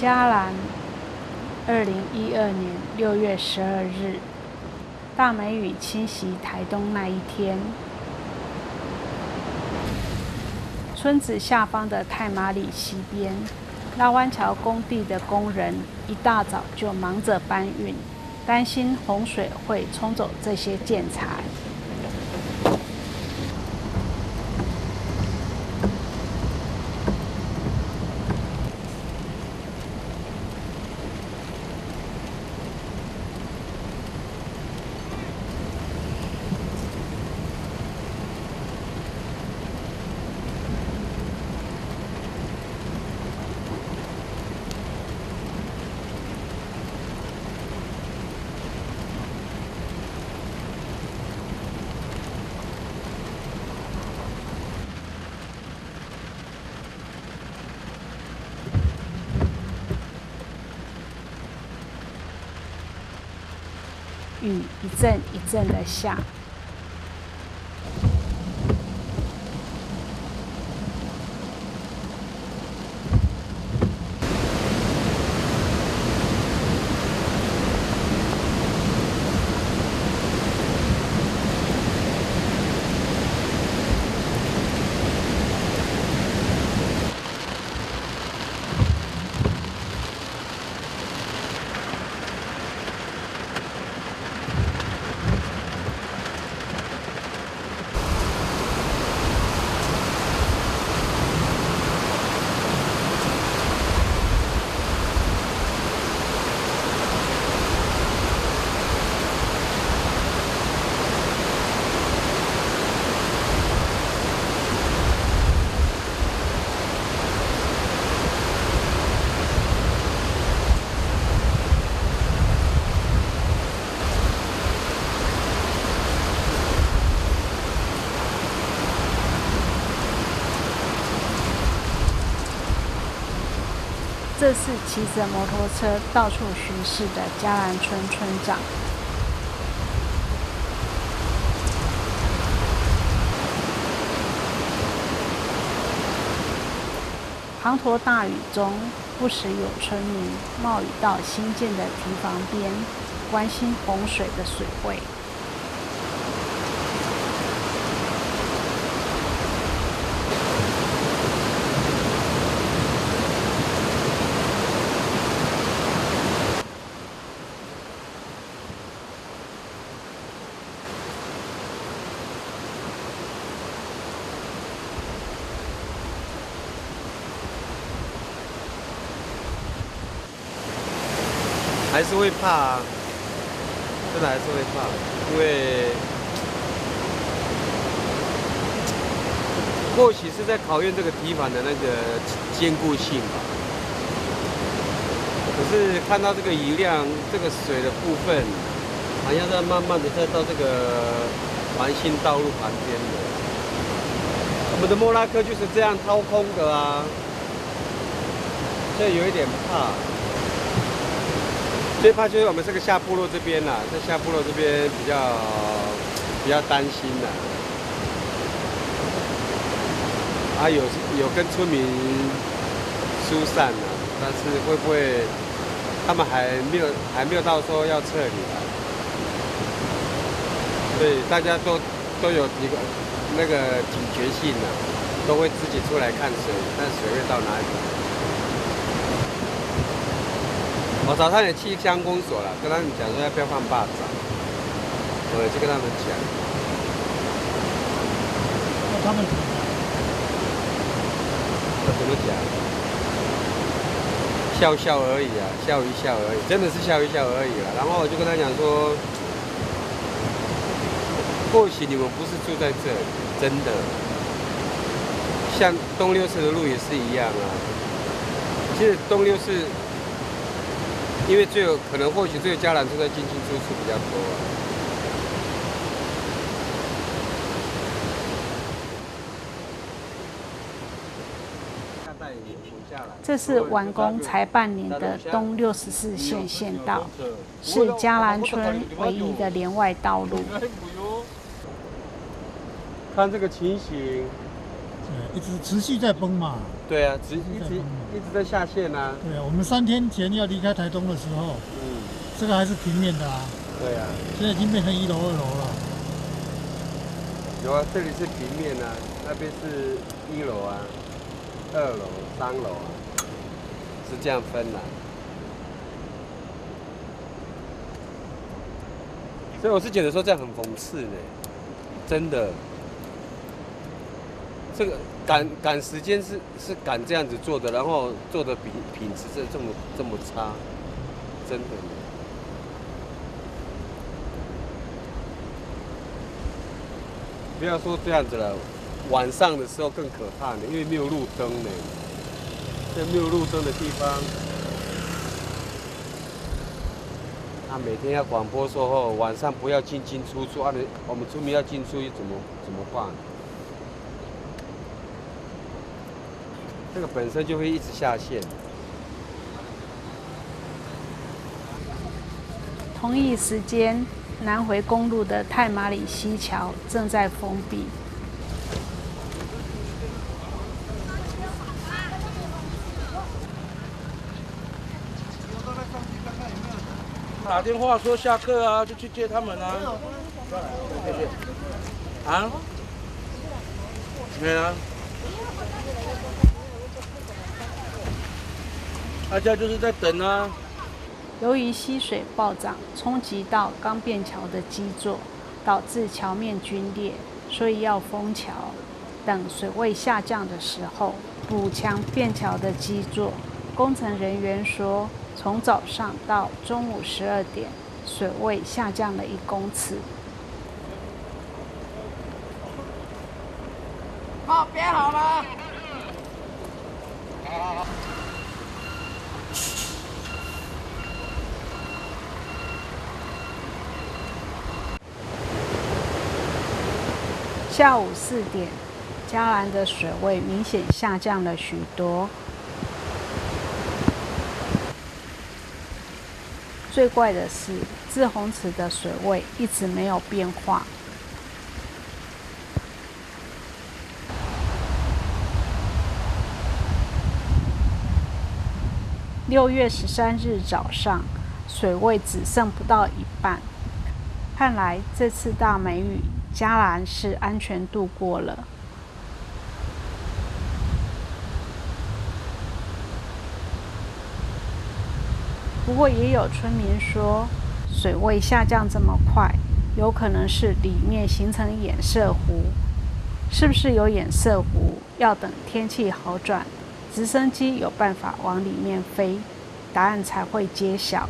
嘉兰2012年6月12日，大梅雨侵袭台东那一天，村子下方的太麻里溪边，拉湾桥工地的工人一大早就忙着搬运，担心洪水会冲走这些建材。雨一阵一阵的下，这是骑着摩托车到处巡视的嘉兰村村长。滂沱大雨中，不时有村民冒雨到新建的堤防边，关心洪水的水位。还是会怕，真的还是会怕，因为或许是在考验这个堤防的那个坚固性吧。可是看到这个雨量，这个水的部分，好像在慢慢的再到这个环形道路旁边的。我们的莫拉克就是这样掏空的啊，所以有一点怕。最怕就是我们这个下部落这边啦，在下部落这边比较担心啦。有跟村民疏散啦，但是会不会他们还没有到说要撤离啦？所以大家都有一个那个警觉性啦，都会自己出来看水，看水位到哪里。我早上也去乡公所了，跟他们讲说要不要放坝仔，我也去跟他们讲。他们怎么讲？怎么讲？笑笑而已啊，笑一笑而已，真的是笑一笑而已啦。然后我就跟他讲说，或许你们不是住在这里，真的。像东六市的路也是一样啊。其实东六市。因为或许只有嘉兰住在进出处比较多啊。这是完工才半年的东64线县道，是嘉兰村唯一的连外道路。看这个情形，对，一直持续在崩嘛。对啊，一直在下陷啊。对啊，我们3天前要离开台东的时候，这个还是平面的啊。对啊。现在已经变成1楼、2楼了。有啊，这里是平面啊，那边是1楼啊、2楼、3楼啊，是这样分的。所以我是觉得说这样很讽刺呢，真的。这个赶时间是赶这样子做的，然后做的品质这么差，真的。不要说这样子了，晚上的时候更可怕呢，因为没有路灯呢。在没有路灯的地方，每天要广播说后，晚上不要进出，我们村民要进出怎么办？这个本身就会一直下线。同一时间，南回公路的太麻里溪桥正在封闭。打电话说下课啊，就去接他们啊。谢谢。啊？没啊。大家就是在等啊。由于溪水暴涨，冲击到钢便桥的基座，导致桥面龟裂，所以要封桥。等水位下降的时候，补强便桥的基座。工程人员说，从早上到中午12点，水位下降了1公尺。好，编好了。下午4点，嘉兰的水位明显下降了许多。最怪的是，滞洪池的水位一直没有变化。6月13日早上，水位只剩不到一半。看来这次大梅雨，嘉兰是安全度过了。不过也有村民说，水位下降这么快，有可能是里面形成堰塞湖。是不是有堰塞湖，要等天气好转，直升机有办法往里面飞，答案才会揭晓。